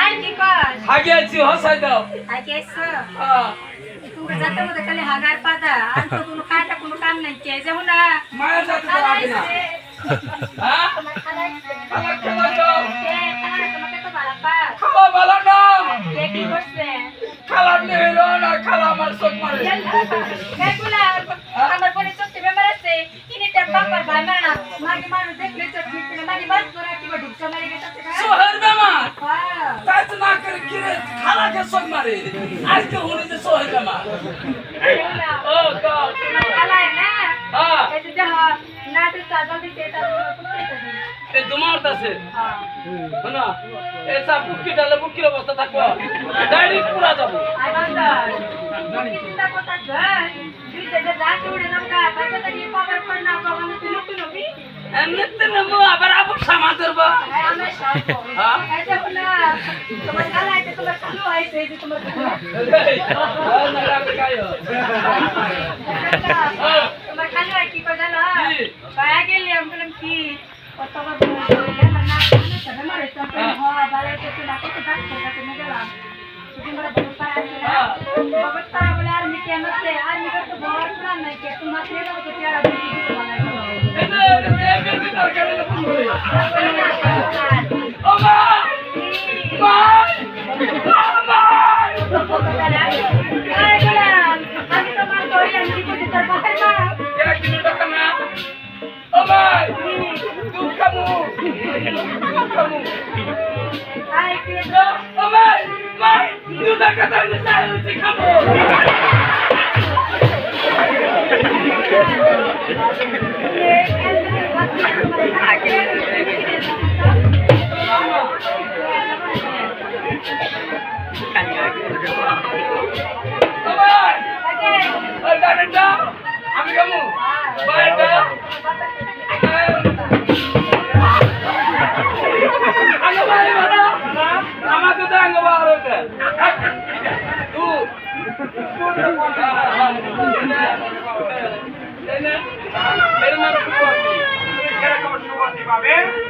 काय की कस हाग्याची हसाय दाव काय केस हा तू जाता मध्ये खाली हागार पादा आणि तू काय टाकून काम नाही के जाऊ ना माया जात राहते ना हा खाला खाला दाव खाला बाला ना खाला नेलो ना खाला मार सोक मारे सोहर बेमा ताच ना कर किरे खाला के सोक मारे आज के होने से सोहर बेमा ओ का हा ते दुमारता से है ना ऐसा बुक्की डाले बुक्की लो बस्ता থাকবো ডাইরেক্ট পুরা যাবো এমনিতে নমো আবার আবু সামা ধরবো আমি কামু বাইটা আলো ভাই বাবা আমাকে তো আঙ্গ বারো কে তুই এনে এর মার সুপার দি কেরা কম সুপার দি পাবে